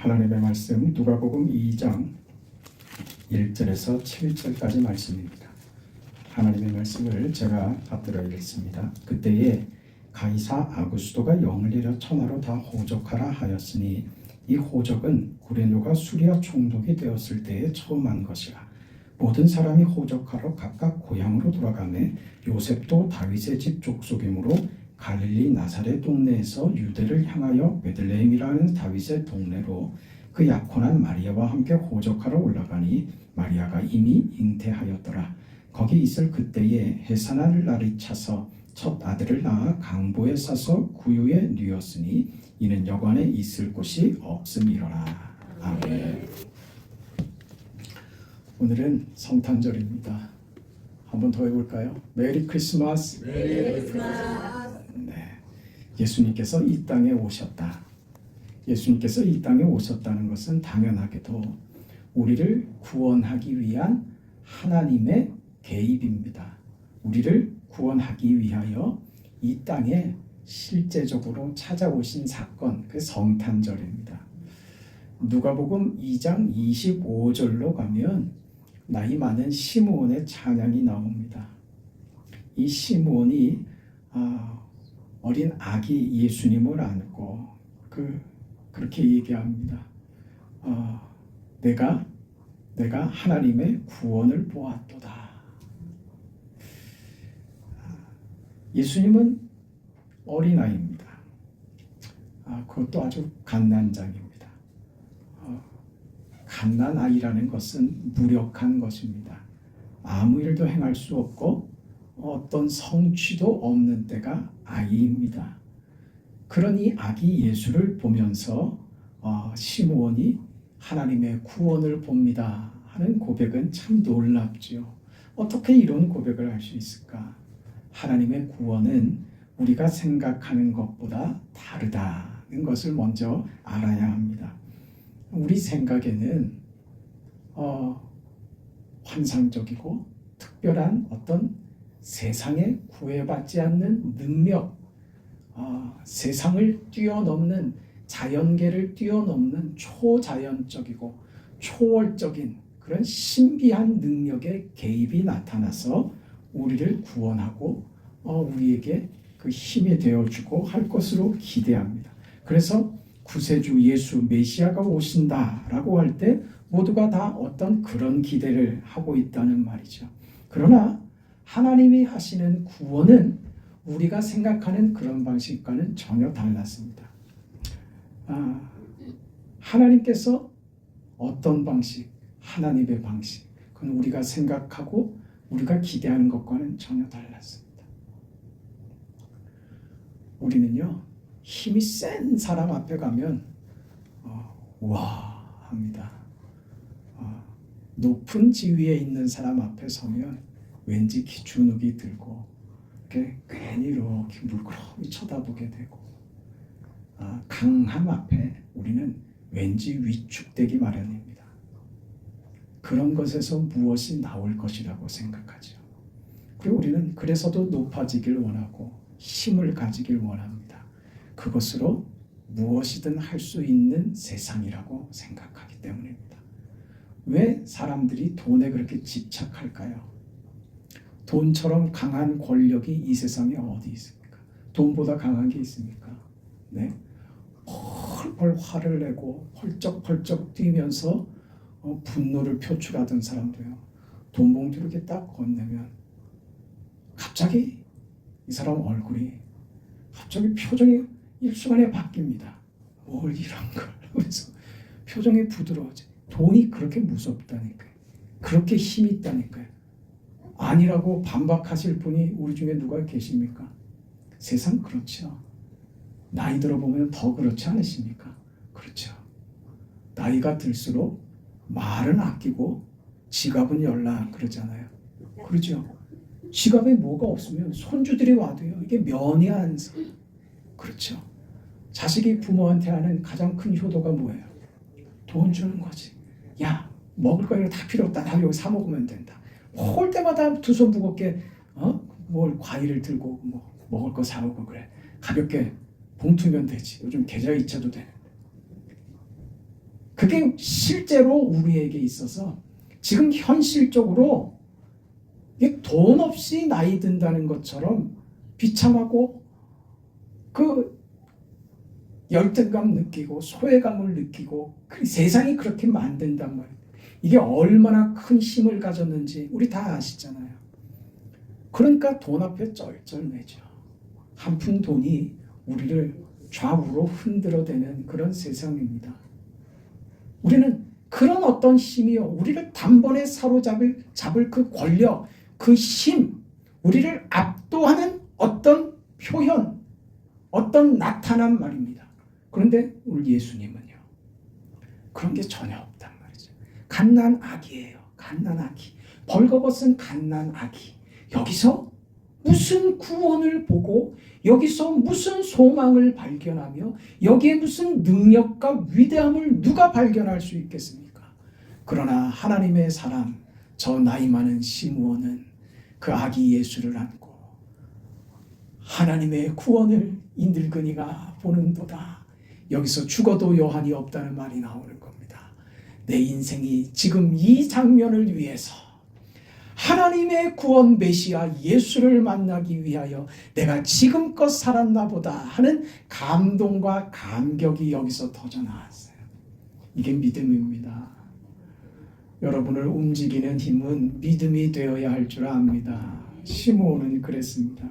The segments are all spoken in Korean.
하나님의 말씀 누가복음 2장 1절에서 7절까지 말씀입니다. 하나님의 말씀을 제가 받들어 읽겠습니다. 그때에 가이사 아구스도가 영을 내려 천하로 다 호적하라 하였으니 이 호적은 구레노가 수리아 총독이 되었을 때에 처음 한 것이라. 모든 사람이 호적하러 각각 고향으로 돌아가매 요셉도 다윗의 집 족속이므로 갈릴리 나사렛 동네에서 유대를 향하여 베들레헴이라는 다윗의 동네로 그 약혼한 마리아와 함께 호적하러 올라가니 마리아가 이미 잉태하였더라. 거기 있을 그때에 해산할 날이 차서 첫 아들을 낳아 강보에 싸서 구유에 뉘었으니 이는 여관에 있을 곳이 없음이로라. 아멘. 오늘은 성탄절입니다. 한번 더 해볼까요? 메리 크리스마스. 메리 크리스마스. 네, 예수님께서 이 땅에 오셨다. 예수님께서 이 땅에 오셨다는 것은 당연하게도 우리를 구원하기 위한 하나님의 개입입니다. 우리를 구원하기 위하여 이 땅에 실제적으로 찾아오신 사건, 그 성탄절입니다. 누가복음 2장 25절로 가면 나이 많은 시므온의 찬양이 나옵니다. 이 시므온이 어린 아기 예수님을 안고 그렇게 얘기합니다. 내가 하나님의 구원을 보았도다. 예수님은 어린아이입니다. 그것도 아주 갓난장입니다. 갓난아이라는 것은 무력한 것입니다. 아무 일도 행할 수 없고 어떤 성취도 없는 때가 아이입니다. 그러니 아기 예수를 보면서 시므온이 하나님의 구원을 봅니다 하는 고백은 참 놀랍죠. 어떻게 이런 고백을 할 수 있을까? 하나님의 구원은 우리가 생각하는 것보다 다르다는 것을 먼저 알아야 합니다. 우리 생각에는 환상적이고 특별한 어떤 세상에 구애받지 않는 능력, 세상을 뛰어넘는 자연계를 뛰어넘는 초자연적이고 초월적인 그런 신비한 능력의 개입이 나타나서 우리를 구원하고 우리에게 그 힘이 되어주고 할 것으로 기대합니다. 그래서 구세주 예수 메시아가 오신다라고 할 때 모두가 다 어떤 그런 기대를 하고 있다는 말이죠. 그러나 하나님이 하시는 구원은 우리가 생각하는 그런 방식과는 전혀 달랐습니다. 하나님께서 어떤 방식, 하나님의 방식, 그건 우리가 생각하고 우리가 기대하는 것과는 전혀 달랐습니다. 우리는요, 힘이 센 사람 앞에 가면 와 합니다. 높은 지위에 있는 사람 앞에 서면 왠지 기주눅이 들고 괜히 이렇게 물끄러미 쳐다보게 되고 강함 앞에 우리는 왠지 위축되기 마련입니다. 그런 것에서 무엇이 나올 것이라고 생각하죠. 그리고 우리는 그래서도 높아지길 원하고 힘을 가지길 원합니다. 그것으로 무엇이든 할 수 있는 세상이라고 생각하기 때문입니다. 왜 사람들이 돈에 그렇게 집착할까요? 돈처럼 강한 권력이 이 세상에 어디 있습니까? 돈보다 강한 게 있습니까? 네? 펄펄 화를 내고 펄쩍펄쩍 뛰면서 분노를 표출하던 사람도요. 돈 봉투를 이렇게 딱 건네면 갑자기 이 사람 얼굴이 갑자기 표정이 일순간에 바뀝니다. 뭘 이런 걸 하면서 표정이 부드러워져. 돈이 그렇게 무섭다니까요. 그렇게 힘이 있다니까요. 아니라고 반박하실 분이 우리 중에 누가 계십니까? 세상 그렇죠. 나이 들어보면 더 그렇지 않으십니까? 그렇죠. 나이가 들수록 말은 아끼고 지갑은 열라 그러잖아요. 그렇죠. 지갑에 뭐가 없으면 손주들이 와도요. 이게 면이 안 서. 그렇죠. 자식이 부모한테 하는 가장 큰 효도가 뭐예요? 돈 주는 거지. 야, 먹을 거 이거 다 필요 없다. 나 여기 사 먹으면 된다. 올 때마다 두 손 무겁게 뭘 과일을 들고 뭐 먹을 거 사오고 그래. 가볍게 봉투면 되지. 요즘 계좌이체도 되는데. 그게 실제로 우리에게 있어서 지금 현실적으로 이게 돈 없이 나이 든다는 것처럼 비참하고 그 열등감 느끼고 소외감을 느끼고 세상이 그렇게 만든단 말이에요. 이게 얼마나 큰 힘을 가졌는지 우리 다 아시잖아요. 그러니까 돈 앞에 쩔쩔매죠. 한 푼 돈이 우리를 좌우로 흔들어대는 그런 세상입니다. 우리는 그런 어떤 힘이요, 우리를 단번에 사로잡을 그 권력, 그 힘, 우리를 압도하는 어떤 표현, 어떤 나타남 말입니다. 그런데 우리 예수님은요, 그런 게 전혀 없단 말이죠. 갓난 아기예요. 갓난 아기. 벌거벗은 갓난 아기. 여기서 무슨 구원을 보고, 여기서 무슨 소망을 발견하며, 여기에 무슨 능력과 위대함을 누가 발견할 수 있겠습니까? 그러나 하나님의 사람, 저 나이 많은 시므온은 그 아기 예수를 안고 하나님의 구원을 이 늙은이가 보는도다. 여기서 죽어도 여한이 없다는 말이 나오는 겁니다. 내 인생이 지금 이 장면을 위해서 하나님의 구원 메시아 예수를 만나기 위하여 내가 지금껏 살았나 보다 하는 감동과 감격이 여기서 터져 나왔어요. 이게 믿음입니다. 여러분을 움직이는 힘은 믿음이 되어야 할 줄 압니다. 시므온은 그랬습니다.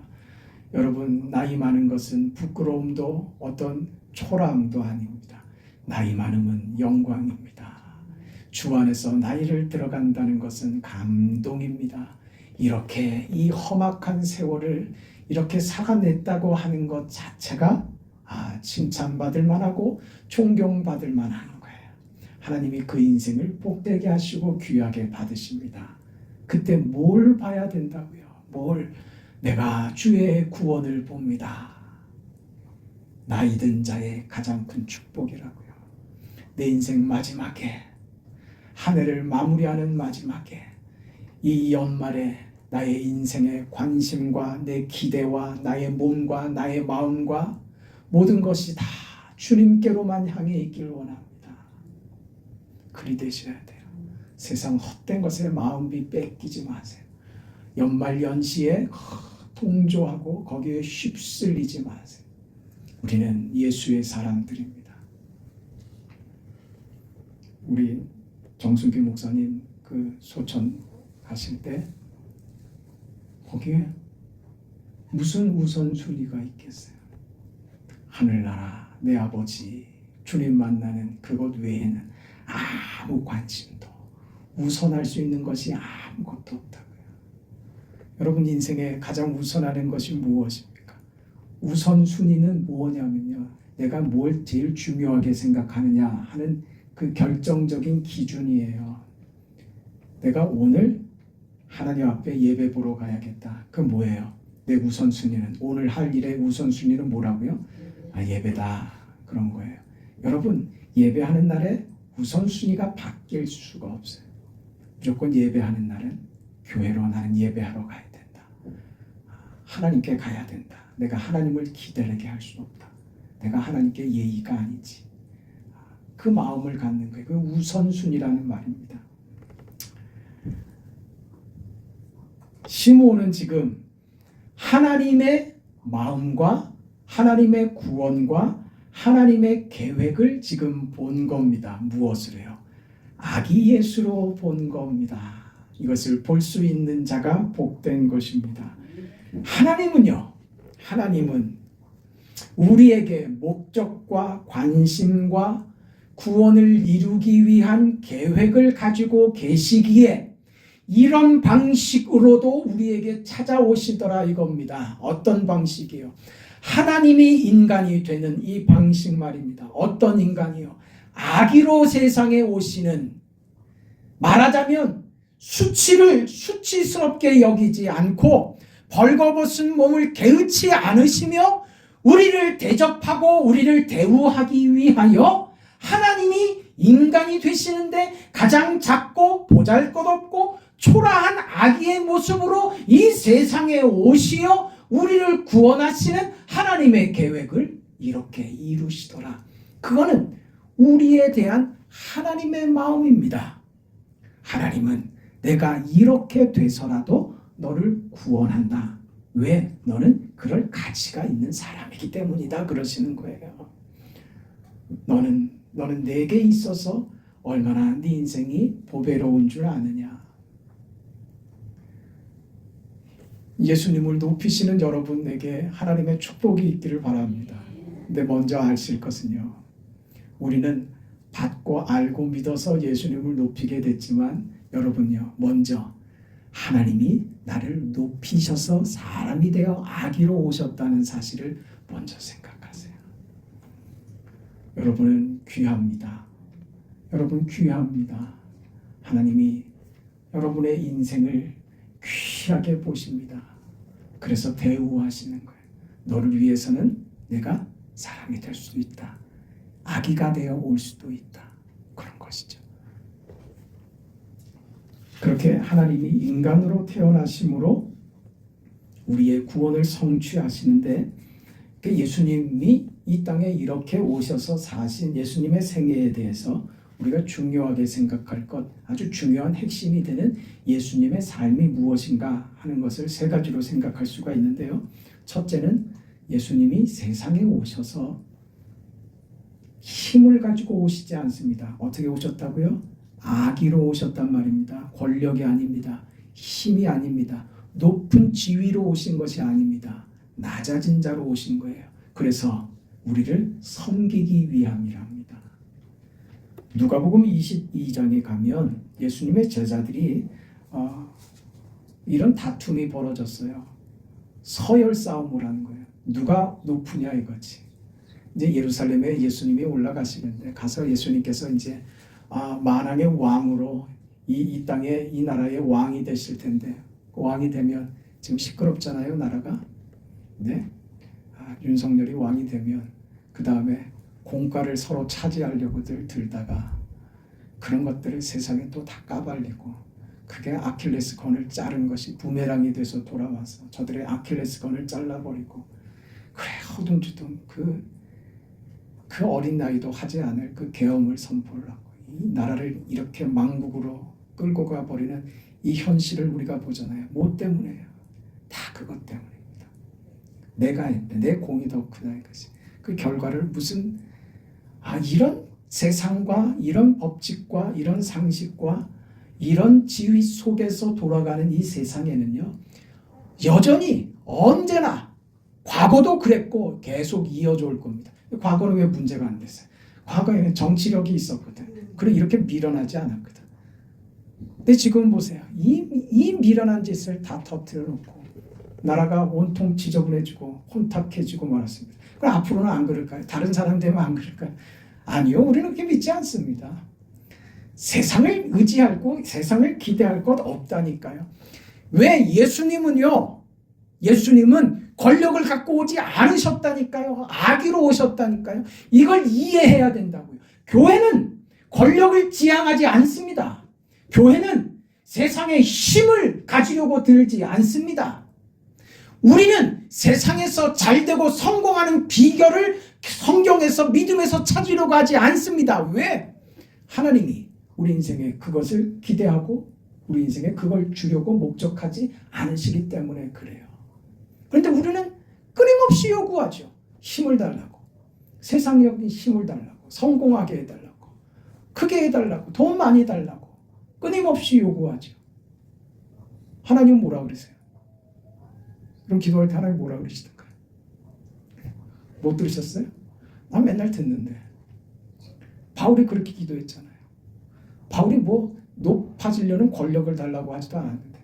여러분, 나이 많은 것은 부끄러움도 어떤 초라함도 아닙니다. 나이 많음은 영광입니다. 주 안에서 나이를 들어간다는 것은 감동입니다. 이렇게 이 험악한 세월을 이렇게 살아냈다고 하는 것 자체가 칭찬받을 만하고 존경받을 만한 거예요. 하나님이 그 인생을 복되게 하시고 귀하게 받으십니다. 그때 뭘 봐야 된다고요? 내가 주의 구원을 봅니다. 나이든 자의 가장 큰 축복이라고요. 내 인생 마지막에, 한 해를 마무리하는 마지막에, 이 연말에 나의 인생의 관심과 내 기대와 나의 몸과 나의 마음과 모든 것이 다 주님께로만 향해 있길 원합니다. 그리 되셔야 돼요. 세상 헛된 것에 마음이 뺏기지 마세요. 연말 연시에 동조하고 거기에 휩쓸리지 마세요. 우리는 예수의 사람들입니다. 우리 정순기 목사님 그 소천 가실 때 거기에 무슨 우선순위가 있겠어요? 하늘나라 내 아버지 주님 만나는 그것 외에는 아무 관심도 우선할 수 있는 것이 아무것도 없다고요. 여러분 인생에 가장 우선하는 것이 무엇입니까? 우선순위는 뭐냐면요, 내가 뭘 제일 중요하게 생각하느냐 하는 그 결정적인 기준이에요. 내가 오늘 하나님 앞에 예배 보러 가야겠다. 그 뭐예요? 내 우선순위는, 오늘 할 일의 우선순위는 뭐라고요? 예배다. 그런 거예요. 여러분, 예배하는 날에 우선순위가 바뀔 수가 없어요. 무조건 예배하는 날은 교회로 나는 예배하러 가야 된다. 하나님께 가야 된다. 내가 하나님을 기다리게 할 수 없다. 내가 하나님께 예의가 아니지. 그 마음을 갖는 거예요. 그 우선순위라는 말입니다. 시므온은 지금 하나님의 마음과 하나님의 구원과 하나님의 계획을 지금 본 겁니다. 무엇을 해요? 아기 예수로 본 겁니다. 이것을 볼 수 있는 자가 복된 것입니다. 하나님은 우리에게 목적과 관심과 구원을 이루기 위한 계획을 가지고 계시기에 이런 방식으로도 우리에게 찾아오시더라 이겁니다. 어떤 방식이요? 하나님이 인간이 되는 이 방식 말입니다. 어떤 인간이요? 아기로 세상에 오시는, 말하자면 수치를 수치스럽게 여기지 않고 벌거벗은 몸을 개의치 않으시며 우리를 대접하고 우리를 대우하기 위하여 하나님이 인간이 되시는데 가장 작고 보잘것없고 초라한 아기의 모습으로 이 세상에 오시어 우리를 구원하시는 하나님의 계획을 이렇게 이루시더라. 그거는 우리에 대한 하나님의 마음입니다. 하나님은 내가 이렇게 돼서라도 너를 구원한다. 왜? 너는 그럴 가치가 있는 사람이기 때문이다. 그러시는 거예요. 너는 내게 있어서 얼마나 네 인생이 보배로운 줄 아느냐. 예수님을 높이시는 여러분에게 하나님의 축복이 있기를 바랍니다. 근데 먼저 아실 것은요. 우리는 받고 알고 믿어서 예수님을 높이게 됐지만 여러분요. 먼저 하나님이 나를 높이셔서 사람이 되어 아기로 오셨다는 사실을 먼저 생각하세요. 여러분은 귀합니다. 여러분 귀합니다. 하나님이 여러분의 인생을 귀하게 보십니다. 그래서 대우하시는 거예요. 너를 위해서는 내가 사람이 될 수도 있다. 아기가 되어 올 수도 있다. 그런 것이죠. 그렇게 하나님이 인간으로 태어나심으로 우리의 구원을 성취하시는데 예수님이 이 땅에 이렇게 오셔서 사신 예수님의 생애에 대해서 우리가 중요하게 생각할 것, 아주 중요한 핵심이 되는 예수님의 삶이 무엇인가 하는 것을 세 가지로 생각할 수가 있는데요. 첫째는 예수님이 세상에 오셔서 힘을 가지고 오시지 않습니다. 어떻게 오셨다고요? 아기로 오셨단 말입니다. 권력이 아닙니다. 힘이 아닙니다. 높은 지위로 오신 것이 아닙니다. 낮아진 자로 오신 거예요. 그래서 우리를 섬기기 위함이랍니다. 누가복음 22장에 가면 예수님의 제자들이 이런 다툼이 벌어졌어요. 서열 싸움을 하는 거예요. 누가 높으냐 이거지. 이제 예루살렘에 예수님이 올라가시는데 가서 예수님께서 이제 만왕의 왕으로 이 땅에 이 나라의 왕이 되실 텐데 왕이 되면 지금 시끄럽잖아요 나라가. 네? 윤석열이 왕이 되면 그 다음에 공과를 서로 차지하려고들 들다가 그런 것들을 세상에 또 다 까발리고 그게 아킬레스건을 자른 것이 부메랑이 돼서 돌아와서 저들의 아킬레스건을 잘라버리고 그래 허둥지둥 그 어린 나이도 하지 않을 그 계엄을 선포를 하고 이 나라를 이렇게 망국으로 끌고 가버리는 이 현실을 우리가 보잖아요. 뭐 때문에요? 다 그것 때문입니다. 내가 했는데 내 공이 더 크다 이것이. 그 결과를 무슨 이런 세상과 이런 법칙과 이런 상식과 이런 지위 속에서 돌아가는 이 세상에는요. 여전히 언제나 과거도 그랬고 계속 이어져 올 겁니다. 과거는 왜 문제가 안 됐어요? 과거에는 정치력이 있었거든. 그래 이렇게 밀어나지 않았거든. 근데 지금 보세요. 이 밀어난 짓을 다 터뜨려 놓고 나라가 온통 지저분해지고 혼탁해지고 말았습니다. 그럼 앞으로는 안 그럴까요? 다른 사람 되면 안 그럴까요? 아니요. 우리는 그렇게 믿지 않습니다. 세상을 의지하고 세상을 기대할 것 없다니까요. 왜 예수님은 권력을 갖고 오지 않으셨다니까요. 아기로 오셨다니까요. 이걸 이해해야 된다고요. 교회는 권력을 지향하지 않습니다. 교회는 세상의 힘을 가지려고 들지 않습니다. 우리는 세상에서 잘되고 성공하는 비결을 성경에서 믿음에서 찾으려고 하지 않습니다. 왜? 하나님이 우리 인생에 그것을 기대하고 우리 인생에 그걸 주려고 목적하지 않으시기 때문에 그래요. 그런데 우리는 끊임없이 요구하죠. 힘을 달라고. 세상적인 힘을 달라고. 성공하게 해달라고. 크게 해달라고. 돈 많이 달라고. 끊임없이 요구하죠. 하나님은 뭐라 그러세요? 그럼 기도할 때 하나님 뭐라 그러시던가요? 못 들으셨어요? 난 맨날 듣는데. 바울이 그렇게 기도했잖아요. 바울이 뭐 높아지려는 권력을 달라고 하지도 않았는데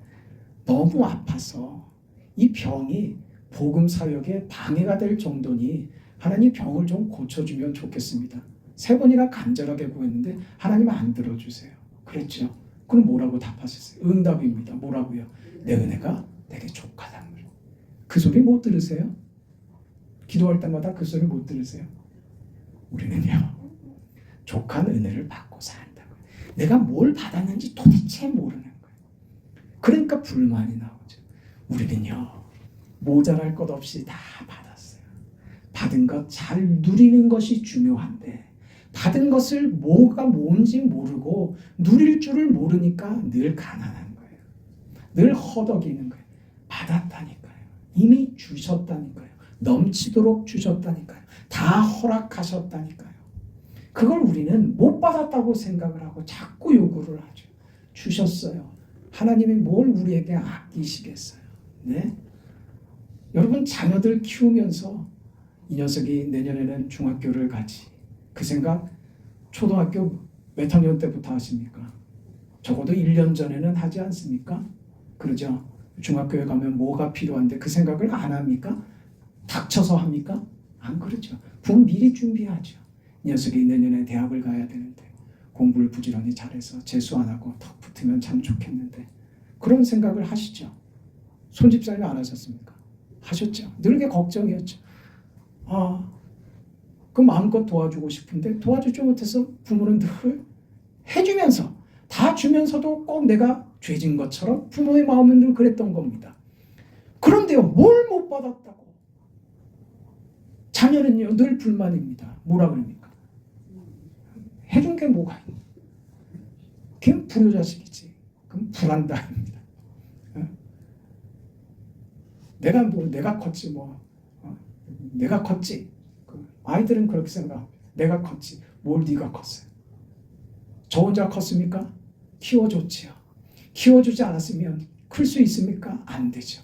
너무 아파서 이 병이 복음 사역에 방해가 될 정도니 하나님 병을 좀 고쳐주면 좋겠습니다. 3번이나 간절하게 구했는데 하나님 안 들어주세요. 그랬죠. 그럼 뭐라고 답하셨어요? 응답입니다. 뭐라고요? 내 은혜가 내게 족하다. 그 소리 못 들으세요? 기도할 때마다 그 소리 못 들으세요? 우리는요. 족한 은혜를 받고 산다고요. 내가 뭘 받았는지 도대체 모르는 거예요. 그러니까 불만이 나오죠. 우리는요. 모자랄 것 없이 다 받았어요. 받은 것 잘 누리는 것이 중요한데 받은 것을 뭐가 뭔지 모르고 누릴 줄을 모르니까 늘 가난한 거예요. 늘 허덕이는 거예요. 받았다니까요. 이미 주셨다니까요. 넘치도록 주셨다니까요. 다 허락하셨다니까요. 그걸 우리는 못 받았다고 생각을 하고 자꾸 요구를 하죠. 주셨어요. 하나님이 뭘 우리에게 아끼시겠어요. 네? 여러분 자녀들 키우면서 이 녀석이 내년에는 중학교를 가지. 그 생각 초등학교 몇 학년 때부터 하십니까? 적어도 1년 전에는 하지 않습니까? 그러죠. 중학교에 가면 뭐가 필요한데 그 생각을 안 합니까? 닥쳐서 합니까? 안 그러죠. 부모 미리 준비하죠. 이 녀석이 내년에 대학을 가야 되는데 공부를 부지런히 잘해서 재수 안 하고 턱 붙으면 참 좋겠는데 그런 생각을 하시죠. 손집사님 안 하셨습니까? 하셨죠. 늘 게 걱정이었죠. 그 마음껏 도와주고 싶은데 도와주지 못해서 부모는 늘 해주면서 다 주면서도 꼭 내가 죄진 것처럼 부모의 마음은 늘 그랬던 겁니다. 그런데요, 뭘 못 받았다고? 자녀는요, 늘 불만입니다. 뭐라 그럽니까? 해준 게 뭐가 있냐? 걔는 불효자식이지. 그럼 불안다입니다. 내가 컸지 내가 컸지. 아이들은 그렇게 생각합니다. 내가 컸지. 뭘 네가 컸어요? 저 혼자 컸습니까? 키워줬지요. 키워주지 않았으면 클 수 있습니까? 안 되죠.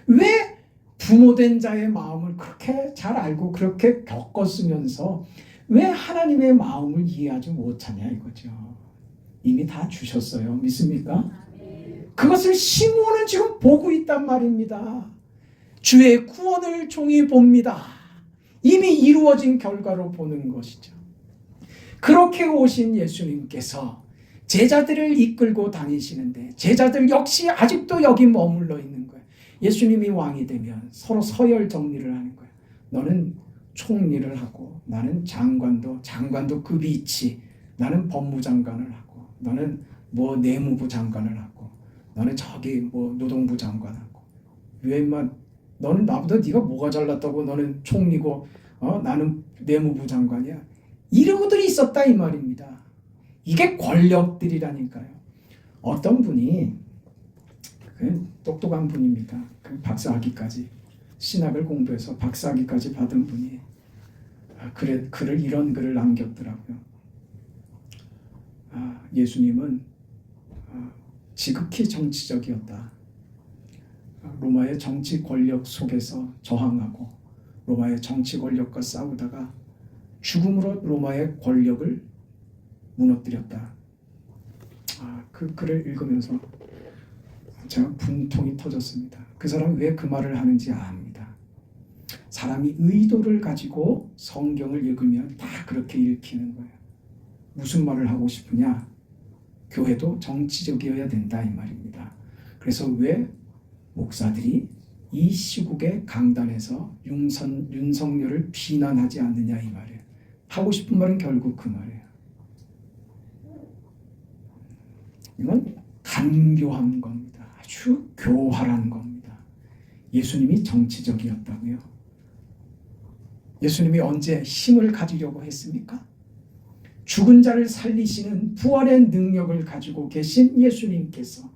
왜 부모된 자의 마음을 그렇게 잘 알고 그렇게 겪었으면서 왜 하나님의 마음을 이해하지 못하냐 이거죠. 이미 다 주셨어요. 믿습니까? 그것을 시므온은 지금 보고 있단 말입니다. 주의 구원을 종이 봅니다. 이미 이루어진 결과로 보는 것이죠. 그렇게 오신 예수님께서 제자들을 이끌고 다니시는데 제자들 역시 아직도 여기 머물러 있는 거예요. 예수님이 왕이 되면 서로 서열 정리를 하는 거예요. 너는 총리를 하고 나는 장관도 그 위치, 나는 법무장관을 하고 너는 뭐 내무부 장관을 하고 너는 저기 뭐 노동부 장관하고 왜 인마 너는 나보다 네가 뭐가 잘났다고 너는 총리고 나는 내무부 장관이야. 이러고들이 있었다 이 말입니다. 이게 권력들이라니까요. 어떤 분이 똑똑한 분입니다. 박사학위까지 신학을 공부해서 박사학위까지 받은 분이 이런 글을 남겼더라고요. 예수님은 지극히 정치적이었다. 로마의 정치 권력 속에서 저항하고 로마의 정치 권력과 싸우다가 죽음으로 로마의 권력을 무너뜨렸다. 그 글을 읽으면서 제가 분통이 터졌습니다. 그 사람이 왜 그 말을 하는지 압니다. 사람이 의도를 가지고 성경을 읽으면 다 그렇게 읽히는 거예요. 무슨 말을 하고 싶으냐? 교회도 정치적이어야 된다 이 말입니다. 그래서 왜 목사들이 이 시국의 강단에서 윤석열을 비난하지 않느냐 이 말이에요. 하고 싶은 말은 결국 그 말이에요. 이건 간교한 겁니다. 아주 교활한 겁니다. 예수님이 정치적이었다고요? 예수님이 언제 힘을 가지려고 했습니까? 죽은 자를 살리시는 부활의 능력을 가지고 계신 예수님께서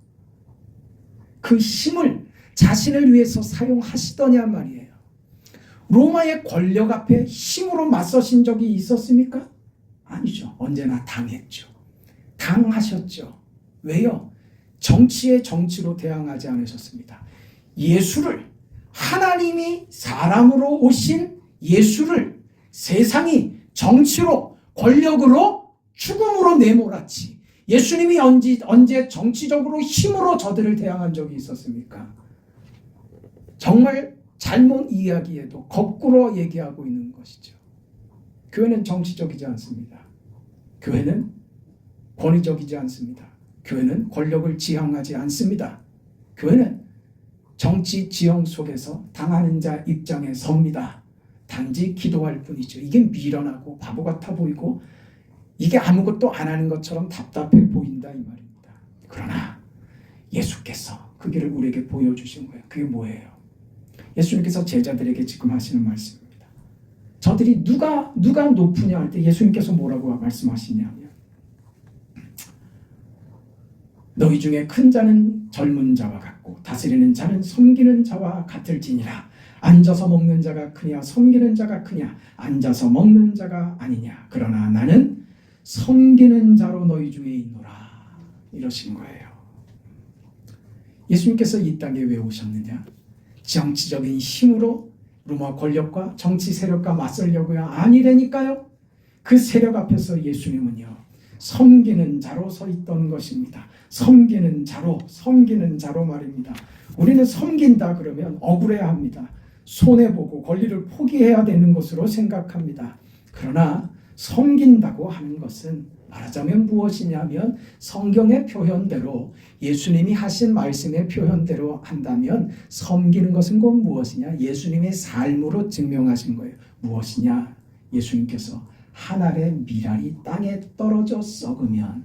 그 힘을 자신을 위해서 사용하시더냐 말이에요. 로마의 권력 앞에 힘으로 맞서신 적이 있었습니까? 아니죠. 언제나 당했죠. 당하셨죠. 왜요? 정치에 정치로 대항하지 않으셨습니다. 예수를, 하나님이 사람으로 오신 예수를 세상이 정치로 권력으로 죽음으로 내몰았지. 예수님이 언제 정치적으로 힘으로 저들을 대항한 적이 있었습니까? 정말 잘못 이야기해도 거꾸로 얘기하고 있는 것이죠. 교회는 정치적이지 않습니다. 교회는 권위적이지 않습니다. 교회는 권력을 지향하지 않습니다. 교회는 정치 지형 속에서 당하는 자 입장에 섭니다. 단지 기도할 뿐이죠. 이게 미련하고 바보 같아 보이고 이게 아무것도 안 하는 것처럼 답답해 보인다 이 말입니다. 그러나 예수께서 그 길을 우리에게 보여주신 거예요. 그게 뭐예요? 예수님께서 제자들에게 지금 하시는 말씀입니다. 저들이 누가 높으냐 할 때 예수님께서 뭐라고 말씀하시냐면 너희 중에 큰 자는 젊은 자와 같고 다스리는 자는 섬기는 자와 같을지니라. 앉아서 먹는 자가 크냐 섬기는 자가 크냐 앉아서 먹는 자가 아니냐. 그러나 나는 섬기는 자로 너희 중에 있노라. 이러신 거예요. 예수님께서 이 땅에 왜 오셨느냐? 정치적인 힘으로 로마 권력과 정치 세력과 맞서려고요? 아니라니까요. 그 세력 앞에서 예수님은요 섬기는 자로 서 있던 것입니다. 섬기는 자로 말입니다. 우리는 섬긴다 그러면 억울해합니다. 손해보고 권리를 포기해야 되는 것으로 생각합니다. 그러나 섬긴다고 하는 것은 말하자면 무엇이냐면 성경의 표현대로 예수님이 하신 말씀의 표현대로 한다면 섬기는 것은 곧 무엇이냐? 예수님의 삶으로 증명하신 거예요. 무엇이냐? 예수님께서 한 알의 밀알이 땅에 떨어져 썩으면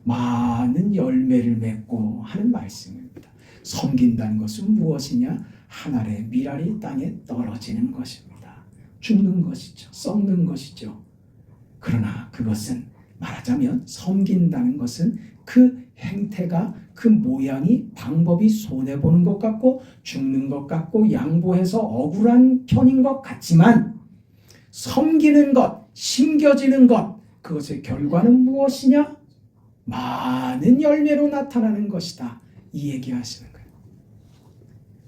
많은 열매를 맺고 하는 말씀입니다. 섬긴다는 것은 무엇이냐? 한 알의 밀알이 땅에 떨어지는 것입니다. 죽는 것이죠. 썩는 것이죠. 그러나 그것은 말하자면 섬긴다는 것은 그 행태가 그 모양이 방법이 손해보는 것 같고 죽는 것 같고 양보해서 억울한 편인 것 같지만 섬기는 것, 심겨지는 것, 그것의 결과는 무엇이냐? 많은 열매로 나타나는 것이다. 이 얘기하시는 거예요.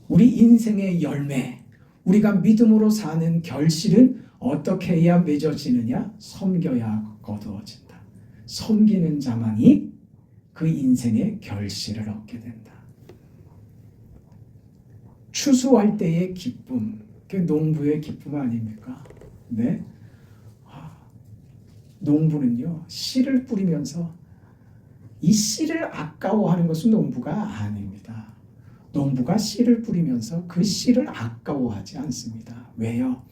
우리 인생의 열매, 우리가 믿음으로 사는 결실은 어떻게 해야 맺어지느냐? 섬겨야 거두어진다. 섬기는 자만이 그 인생의 결실을 얻게 된다. 추수할 때의 기쁨, 그 농부의 기쁨 아닙니까? 네. 농부는요 씨를 뿌리면서 이 씨를 아까워하는 것은 농부가 아닙니다. 농부가 씨를 뿌리면서 그 씨를 아까워하지 않습니다. 왜요?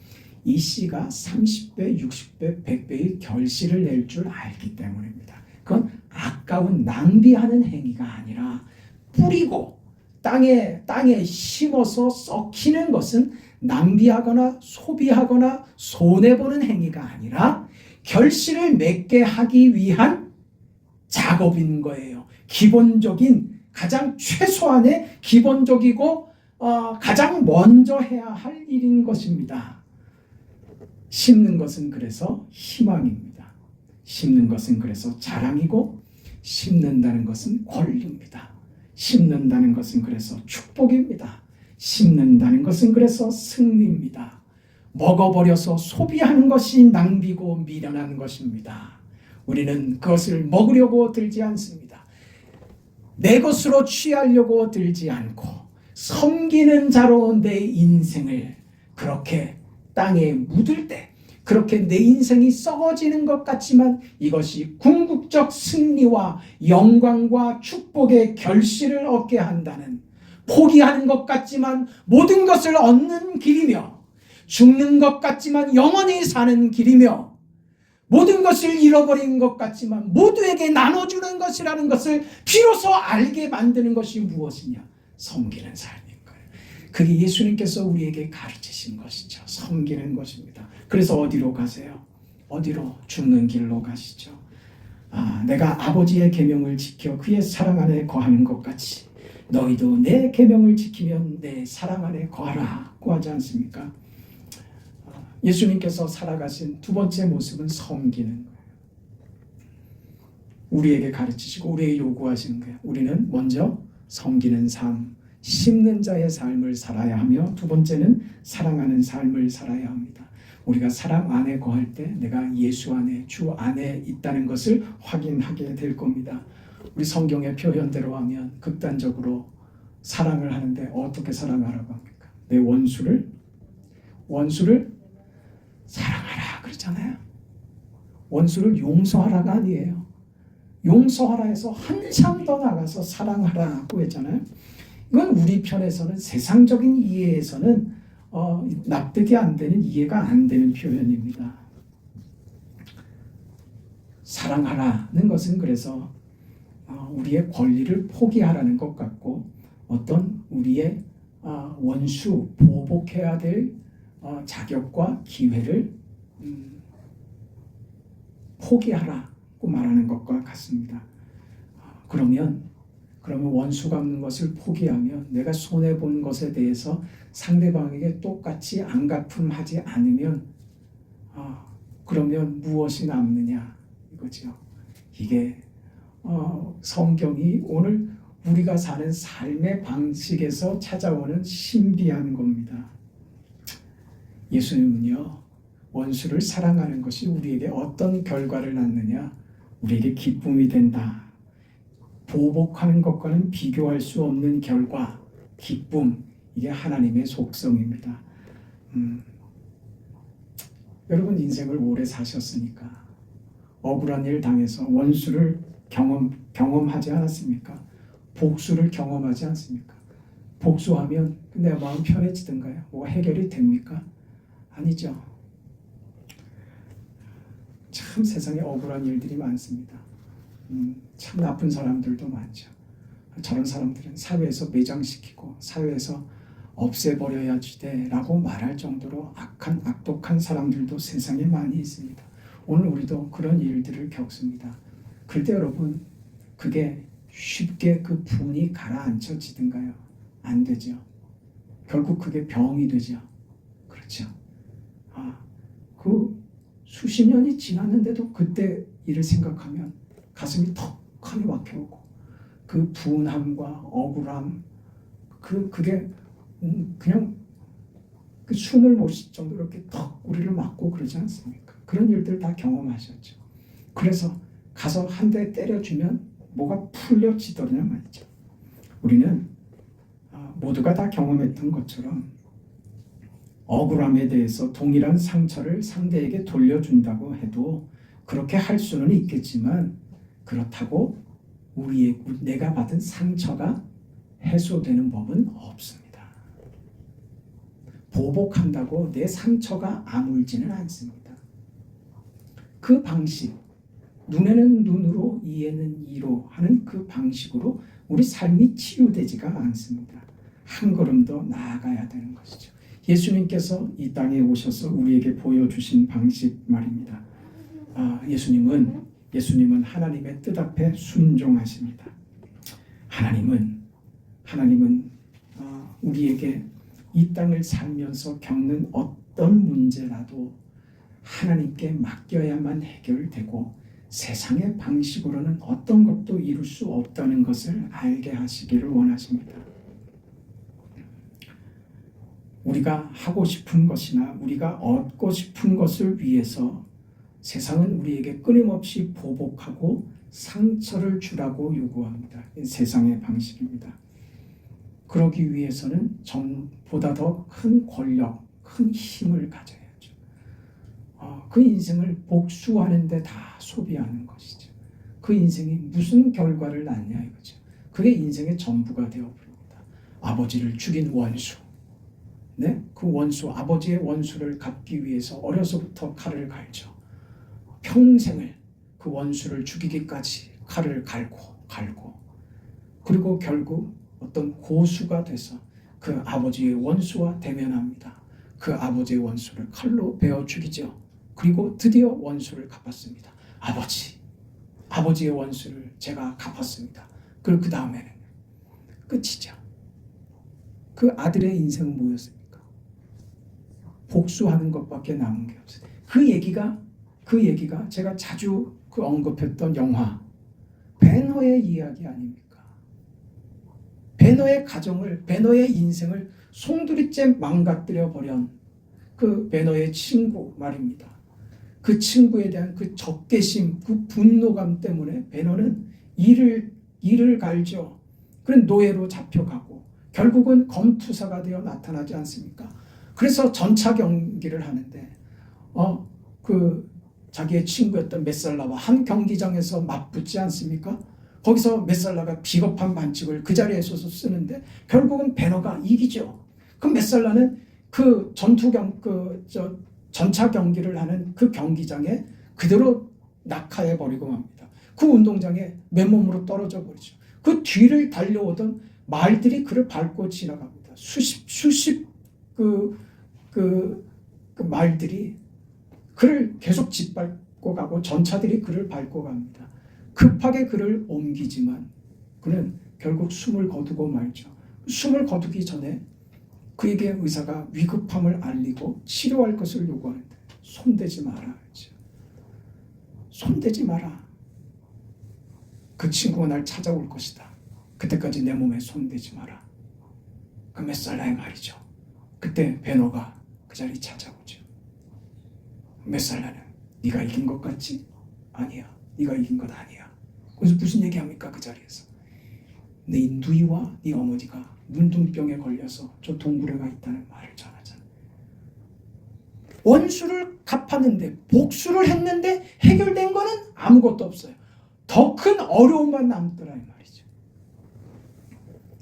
이 씨가 30배, 60배, 100배의 결실을 낼 줄 알기 때문입니다. 그건 아까운 낭비하는 행위가 아니라 뿌리고 땅에 심어서 썩히는 것은 낭비하거나 소비하거나 손해보는 행위가 아니라 결실을 맺게 하기 위한 작업인 거예요. 기본적인 가장 최소한의 기본적이고 가장 먼저 해야 할 일인 것입니다. 심는 것은 그래서 희망입니다. 심는 것은 그래서 자랑이고 심는다는 것은 권리입니다. 심는다는 것은 그래서 축복입니다. 심는다는 것은 그래서 승리입니다. 먹어버려서 소비하는 것이 낭비고 미련한 것입니다. 우리는 그것을 먹으려고 들지 않습니다. 내 것으로 취하려고 들지 않고 섬기는 자로 내 인생을 그렇게 땅에 묻을 때 그렇게 내 인생이 썩어지는 것 같지만 이것이 궁극적 승리와 영광과 축복의 결실을 얻게 한다는, 포기하는 것 같지만 모든 것을 얻는 길이며 죽는 것 같지만 영원히 사는 길이며 모든 것을 잃어버린 것 같지만 모두에게 나눠주는 것이라는 것을 비로소 알게 만드는 것이 무엇이냐? 섬기는 삶인 거예요. 그게 예수님께서 우리에게 가르치신 것이죠. 섬기는 것입니다. 그래서 어디로 가세요? 어디로? 죽는 길로 가시죠. 내가 아버지의 계명을 지켜 그의 사랑 안에 거하는 것 같이 너희도 내 계명을 지키면 내 사랑 안에 거하라고 하지 않습니까? 예수님께서 살아가신 두 번째 모습은 섬기는 거예요. 우리에게 가르치시고 우리에게 요구하시는 거예요. 우리는 먼저 섬기는 삶, 심는 자의 삶을 살아야 하며 두 번째는 사랑하는 삶을 살아야 합니다. 우리가 사랑 안에 거할 때 내가 예수 안에, 주 안에 있다는 것을 확인하게 될 겁니다. 우리 성경의 표현대로 하면 극단적으로 사랑을 하는데 어떻게 사랑하라고 합니까? 내 원수를 사랑하라 그러잖아요. 원수를 용서하라가 아니에요. 용서하라 해서 한참 더 나가서 사랑하라고 했잖아요. 이건 우리 편에서는 세상적인 이해에서는 납득이 안 되는, 이해가 안 되는 표현입니다. 사랑하라는 것은 그래서 우리의 권리를 포기하라는 것 같고 어떤 우리의 원수, 보복해야 될 자격과 기회를 포기하라고 말하는 것과 같습니다. 그러면 원수 갚는 것을 포기하면 내가 손해본 것에 대해서 상대방에게 똑같이 안갚음하지 않으면 그러면 무엇이 남느냐 이거죠. 이게 성경이 오늘 우리가 사는 삶의 방식에서 찾아오는 신비한 겁니다. 예수님은요, 원수를 사랑하는 것이 우리에게 어떤 결과를 낳느냐, 우리에게 기쁨이 된다. 보복하는 것과는 비교할 수 없는 결과, 기쁨, 이게 하나님의 속성입니다. 여러분 인생을 오래 사셨으니까 억울한 일 당해서 원수를 경험하지 않았습니까? 복수를 경험하지 않습니까? 복수하면 내 마음 편해지던가요? 뭐 해결이 됩니까? 아니죠. 참 세상에 억울한 일들이 많습니다. 참 나쁜 사람들도 많죠. 저런 사람들은 사회에서 매장시키고 사회에서 없애버려야지라고 말할 정도로 악독한 사람들도 세상에 많이 있습니다. 오늘 우리도 그런 일들을 겪습니다. 그때 여러분 그게 쉽게 그 분이 가라앉혀지든가요? 안 되죠. 결국 그게 병이 되죠. 그렇죠. 그 수십 년이 지났는데도 그때 일을 생각하면 가슴이 턱하니 막혀오고 그 분함과 억울함 그게 그냥 그 숨을 못 쉴 정도로 이렇게 턱 우리를 막고 그러지 않습니까? 그런 일들 다 경험하셨죠. 그래서 가서 한 대 때려주면 뭐가 풀려지더냐 말이죠. 우리는 모두가 다 경험했던 것처럼 억울함에 대해서 동일한 상처를 상대에게 돌려준다고 해도 그렇게 할 수는 있겠지만 그렇다고 내가 받은 상처가 해소되는 법은 없습니다. 보복한다고 내 상처가 아물지는 않습니다. 그 방식, 눈에는 눈으로 이에는 이로 하는 그 방식으로 우리 삶이 치유되지가 않습니다. 한 걸음 더 나아가야 되는 것이죠. 예수님께서 이 땅에 오셔서 우리에게 보여주신 방식 말입니다. 예수님은 하나님의 뜻 앞에 순종하십니다. 하나님은 우리에게 이 땅을 살면서 겪는 어떤 문제라도 하나님께 맡겨야만 해결되고 세상의 방식으로는 어떤 것도 이룰 수 없다는 것을 알게 하시기를 원하십니다. 우리가 하고 싶은 것이나 우리가 얻고 싶은 것을 위해서 세상은 우리에게 끊임없이 보복하고 상처를 주라고 요구합니다. 세상의 방식입니다. 그러기 위해서는 보다 더 큰 권력, 큰 힘을 가져야죠. 그 인생을 복수하는 데 다 소비하는 것이죠. 그 인생이 무슨 결과를 낳냐 이거죠. 그게 인생의 전부가 되어버립니다. 아버지를 죽인 원수, 그 원수, 아버지의 원수를 갚기 위해서 어려서부터 칼을 갈죠. 평생을 그 원수를 죽이기까지 칼을 갈고 그리고 결국 어떤 고수가 돼서 그 아버지의 원수와 대면합니다. 그 아버지의 원수를 칼로 베어 죽이죠. 그리고 드디어 원수를 갚았습니다. 아버지의 원수를 제가 갚았습니다. 그리고 그 다음에는 끝이죠. 그 아들의 인생은 뭐였습니까? 복수하는 것밖에 남은 게 없어요. 그 얘기가 제가 자주 언급했던 영화 배너의 이야기 아닙니까? 배너의 가정을, 배너의 인생을 송두리째 망가뜨려 버린 그 배너의 친구 말입니다. 그 친구에 대한 그 적개심, 그 분노감 때문에 배너는 이를 갈죠. 그런 노예로 잡혀가고 결국은 검투사가 되어 나타나지 않습니까? 그래서 전차 경기를 하는데 자기의 친구였던 메살라와 한 경기장에서 맞붙지 않습니까? 거기서 메살라가 비겁한 반칙을 그 자리에 서서 쓰는데 결국은 배너가 이기죠. 그 메살라는 그 전차 경기를 하는 그 경기장에 그대로 낙하해 버리고 맙니다. 그 운동장에 맨몸으로 떨어져 버리죠. 그 뒤를 달려오던 말들이 그를 밟고 지나갑니다. 수십 그 말들이 그를 계속 짓밟고 가고 전차들이 그를 밟고 갑니다. 급하게 그를 옮기지만 그는 결국 숨을 거두고 말죠. 숨을 거두기 전에 그에게 의사가 위급함을 알리고 치료할 것을 요구하는데 손대지 마라 하죠. 손대지 마라. 그 친구가 날 찾아올 것이다. 그때까지 내 몸에 손대지 마라. 그 메살라의 말이죠. 그때 베노가 그 자리에 찾아오죠. 메살라는 네가 이긴 것 같지? 아니야. 네가 이긴 것 아니야. 그래서 무슨 얘기합니까? 그 자리에서 네 누이와 네 어머니가 문둥병에 걸려서 저 동굴에 가 있다는 말을 전하잖아. 원수를 갚았는데 복수를 했는데 해결된 거는 아무것도 없어요. 더 큰 어려움만 남더라 이 말이죠.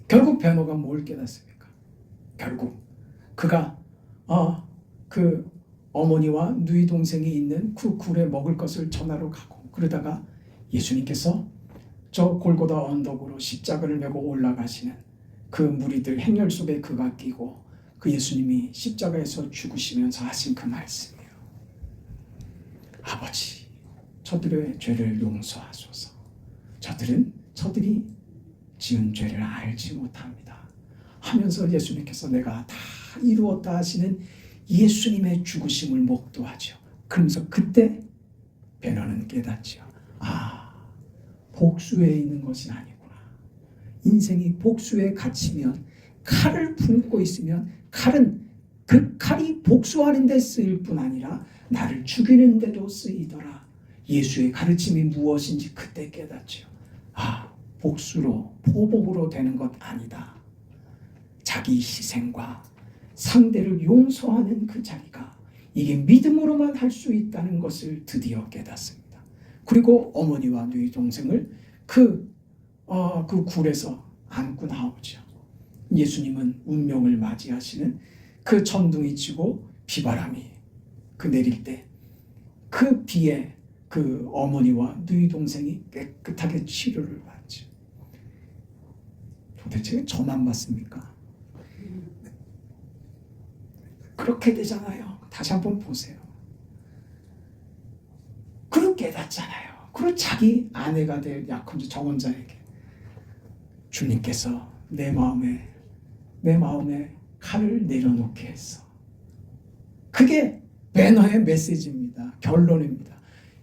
결국 베노가 뭘 깨닫습니까? 결국 그가 그 어머니와 누이 동생이 있는 그 굴에 먹을 것을 전하러 가고 그러다가 예수님께서 저 골고다 언덕으로 십자가를 메고 올라가시는 그 무리들 행렬 속에 그가 끼고 그 예수님이 십자가에서 죽으시면서 하신 그 말씀이에요. 아버지, 저들의 죄를 용서하소서. 저들이 지은 죄를 알지 못합니다. 하면서 예수님께서 내가 다 이루었다 하시는 예수님의 죽으심을 목도하죠. 그러면서 그때 베너는 깨닫죠. 복수에 있는 것이 아니구나. 인생이 복수에 갇히면 칼을 품고 있으면 칼은 그 칼이 복수하는 데 쓰일 뿐 아니라 나를 죽이는 데도 쓰이더라. 예수의 가르침이 무엇인지 그때 깨닫죠. 복수로 보복으로 되는 것 아니다. 자기 희생과 상대를 용서하는 그 자리가 이게 믿음으로만 할 수 있다는 것을 드디어 깨닫습니다. 그리고 어머니와 누이 동생을 그 굴에서 안고 나오죠. 예수님은 운명을 맞이하시는 그 천둥이 치고 비바람이 그 내릴 때 그 비에 그 어머니와 누이 동생이 깨끗하게 치료를 받죠. 도대체 저만 봤습니까? 그렇게 되잖아요. 다시 한번 보세요. 그리고 깨닫잖아요. 그리고 자기 아내가 될 약혼자 정원자에게 주님께서 내 마음에 칼을 내려놓게 했어. 그게 베너의 메시지입니다. 결론입니다.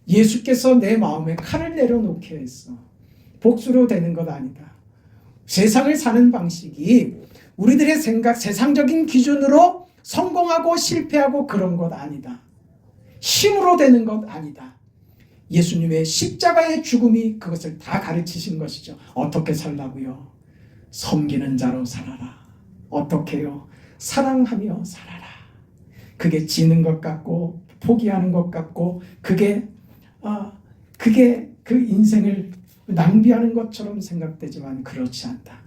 예수께서 내 마음에 칼을 내려놓게 했어. 복수로 되는 것 아니다. 세상을 사는 방식이 우리들의 생각, 세상적인 기준으로 성공하고 실패하고 그런 것 아니다. 힘으로 되는 것 아니다. 예수님의 십자가의 죽음이 그것을 다 가르치신 것이죠. 어떻게 살라고요? 섬기는 자로 살아라. 어떻게요? 사랑하며 살아라. 그게 지는 것 같고 포기하는 것 같고 그게 그 인생을 낭비하는 것처럼 생각되지만 그렇지 않다.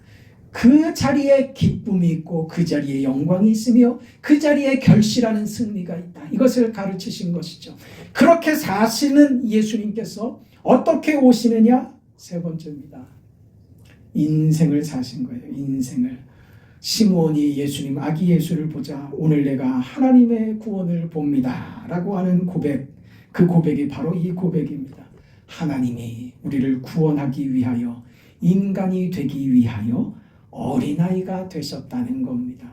그 자리에 기쁨이 있고 그 자리에 영광이 있으며 그 자리에 결실하는 승리가 있다. 이것을 가르치신 것이죠. 그렇게 사시는 예수님께서 어떻게 오시느냐? 세 번째입니다. 인생을 사신 거예요. 인생을. 시므온이 예수님 아기 예수를 보자 오늘 내가 하나님의 구원을 봅니다 라고 하는 고백, 그 고백이 바로 이 고백입니다. 하나님이 우리를 구원하기 위하여 인간이 되기 위하여 어린아이가 되셨다는 겁니다.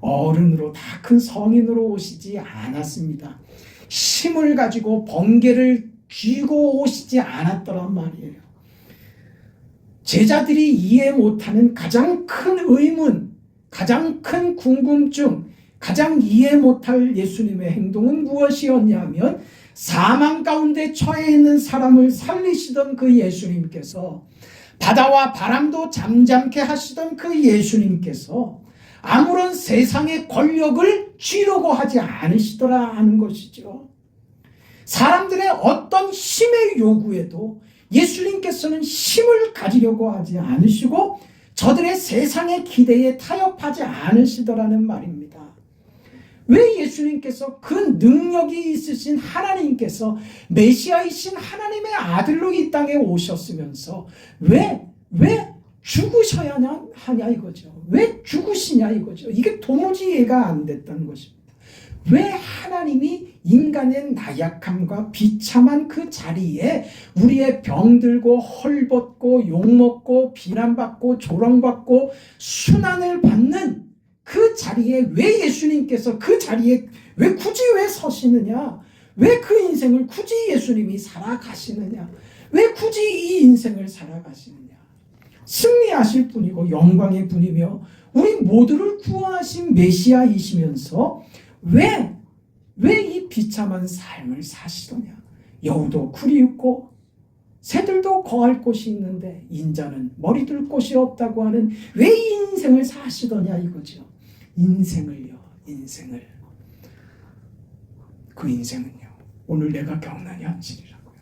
어른으로 다 큰 성인으로 오시지 않았습니다. 힘을 가지고 번개를 쥐고 오시지 않았더란 말이에요. 제자들이 이해 못하는 가장 큰 의문, 가장 큰 궁금증, 가장 이해 못할 예수님의 행동은 무엇이었냐면 사망 가운데 처해 있는 사람을 살리시던 그 예수님께서, 바다와 바람도 잠잠케 하시던 그 예수님께서 아무런 세상의 권력을 쥐려고 하지 않으시더라 하는 것이죠. 사람들의 어떤 힘의 요구에도 예수님께서는 힘을 가지려고 하지 않으시고 저들의 세상의 기대에 타협하지 않으시더라는 말입니다. 왜 예수님께서 그 능력이 있으신 하나님께서 메시아이신 하나님의 아들로 이 땅에 오셨으면서 왜 죽으셔야 하냐 이거죠. 왜 죽으시냐 이거죠. 이게 도무지 이해가 안 됐다는 것입니다. 왜 하나님이 인간의 나약함과 비참한 그 자리에 우리의 병들고 헐벗고 욕먹고 비난받고 조롱받고 순환을 받는 그 자리에 왜 예수님께서 그 자리에 왜 굳이 왜 서시느냐? 왜 그 인생을 굳이 예수님이 살아가시느냐? 왜 굳이 이 인생을 살아가시느냐? 승리하실 분이고 영광의 분이며 우리 모두를 구원하신 메시아이시면서 왜 이 비참한 삶을 사시더냐? 여우도 굴이 있고 새들도 거할 곳이 있는데 인자는 머리 둘 곳이 없다고 하는 왜 이 인생을 사시더냐 이거죠. 인생을요. 인생을. 그 인생은요. 오늘 내가 겪는 현실이라고요.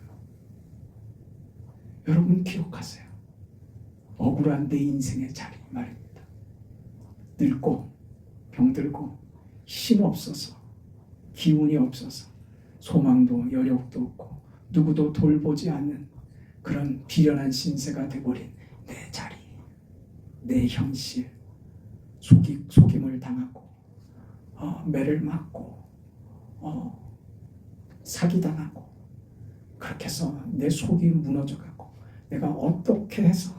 여러분 기억하세요. 억울한 내 인생의 자리 말입니다. 늙고 병들고 힘없어서 기운이 없어서 소망도 여력도 없고 누구도 돌보지 않는 그런 비련한 신세가 돼버린 내 자리, 내 현실, 속임을 당하고 매를 맞고 사기당하고 그렇게 해서 내 속이 무너져가고 내가 어떻게 해서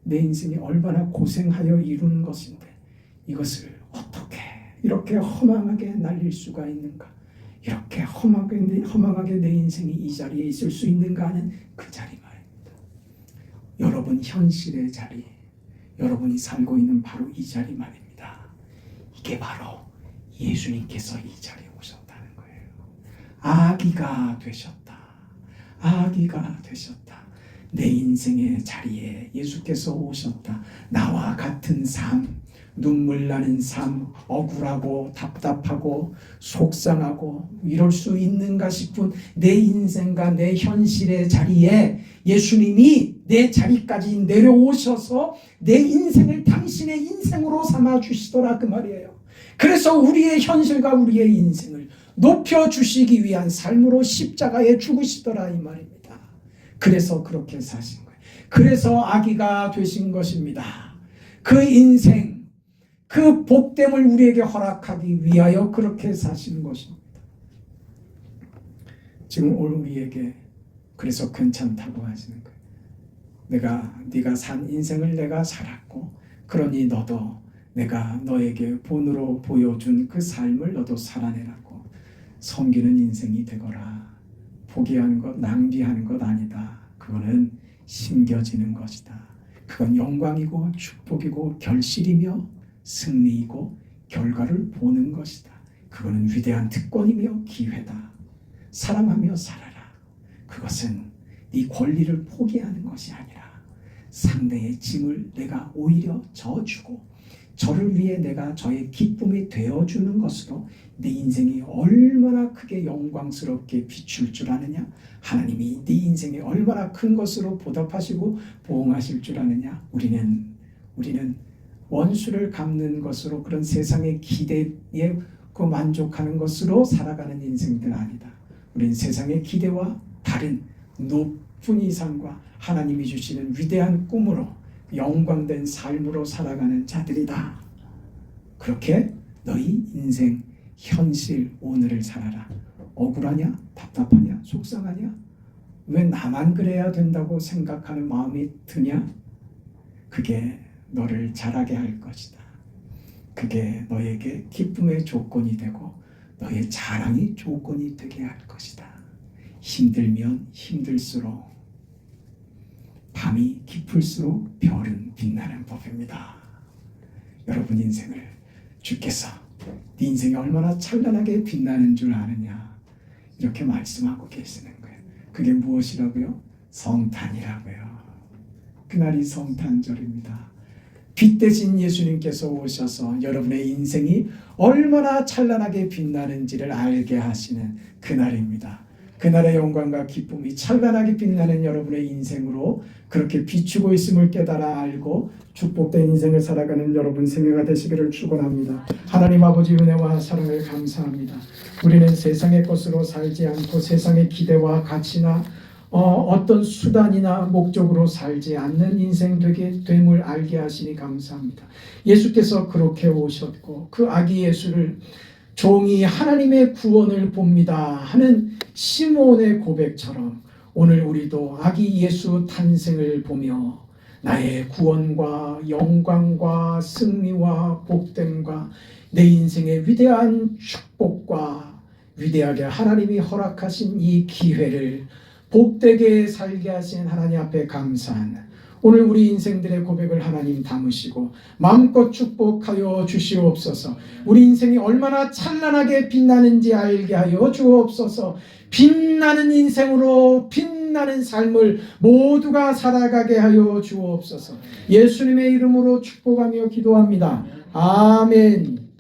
내 인생이 얼마나 고생하여 이루는 것인데 이것을 어떻게 이렇게 허망하게 날릴 수가 있는가? 이렇게 허망하게 내 인생이 이 자리에 있을 수 있는가 하는 그 자리 말입니다. 여러분 현실의 자리, 여러분이 살고 있는 바로 이 자리 말입니다. 이게 바로 예수님께서 이 자리에 오셨다는 거예요. 아기가 되셨다. 아기가 되셨다. 내 인생의 자리에 예수께서 오셨다. 나와 같은 삶, 눈물 나는 삶, 억울하고 답답하고 속상하고 이럴 수 있는가 싶은 내 인생과 내 현실의 자리에 예수님이 내 자리까지 내려오셔서 내 인생을 당신의 인생으로 삼아 주시더라 그 말이에요. 그래서 우리의 현실과 우리의 인생을 높여주시기 위한 삶으로 십자가에 죽으시더라 이 말입니다. 그래서 그렇게 사신 거예요. 그래서 아기가 되신 것입니다. 그 인생 그 복됨을 우리에게 허락하기 위하여 그렇게 사시는 것입니다. 지금 오늘 우리에게 그래서 괜찮다고 하시는 거예요. 네가 산 인생을 내가 살았고 그러니 너도 내가 너에게 본으로 보여준 그 삶을 너도 살아내라고. 섬기는 인생이 되거라. 포기하는 것, 낭비하는 것 아니다. 그거는 심겨지는 것이다. 그건 영광이고 축복이고 결실이며 승리이고 결과를 보는 것이다. 그거는 위대한 특권이며 기회다. 사랑하며 살아라. 그것은 네 권리를 포기하는 것이 아니라 상대의 짐을 내가 오히려 져주고 저를 위해 내가 저의 기쁨이 되어주는 것으로 네 인생이 얼마나 크게 영광스럽게 비출 줄 아느냐? 하나님이 네 인생이 얼마나 큰 것으로 보답하시고 보응하실 줄 아느냐? 우리는 원수를 갚는 것으로 그런 세상의 기대에 만족하는 것으로 살아가는 인생들 아니다. 우리는 세상의 기대와 다른 높은 이상과 하나님이 주시는 위대한 꿈으로 영광된 삶으로 살아가는 자들이다. 그렇게 너희 인생 현실 오늘을 살아라. 억울하냐? 답답하냐? 속상하냐? 왜 나만 그래야 된다고 생각하는 마음이 드냐? 그게 너를 자라게 할 것이다. 그게 너에게 기쁨의 조건이 되고 너의 자랑이 조건이 되게 할 것이다. 힘들면 힘들수록 밤이 깊을수록 별은 빛나는 법입니다. 여러분 인생을 주께서 네 인생이 얼마나 찬란하게 빛나는 줄 아느냐 이렇게 말씀하고 계시는 거예요. 그게 무엇이라고요? 성탄이라고요. 그날이 성탄절입니다. 빛 대신 예수님께서 오셔서 여러분의 인생이 얼마나 찬란하게 빛나는지를 알게 하시는 그날입니다. 그날의 영광과 기쁨이 찬란하게 빛나는 여러분의 인생으로 그렇게 비추고 있음을 깨달아 알고 축복된 인생을 살아가는 여러분 생애가 되시기를 축원합니다. 하나님 아버지 은혜와 사랑을 감사합니다. 우리는 세상의 것으로 살지 않고 세상의 기대와 가치나 어떤 수단이나 목적으로 살지 않는 인생 됨을 알게 하시니 감사합니다. 예수께서 그렇게 오셨고 그 아기 예수를 종이 하나님의 구원을 봅니다 하는 시몬의 고백처럼 오늘 우리도 아기 예수 탄생을 보며 나의 구원과 영광과 승리와 복됨과 내 인생의 위대한 축복과 위대하게 하나님이 허락하신 이 기회를 복되게 살게 하신 하나님 앞에 감사한 오늘 우리 인생들의 고백을 하나님 담으시고 마음껏 축복하여 주시옵소서. 우리 인생이 얼마나 찬란하게 빛나는지 알게 하여 주옵소서. 빛나는 인생으로 빛나는 삶을 모두가 살아가게 하여 주옵소서. 예수님의 이름으로 축복하며 기도합니다. 아멘.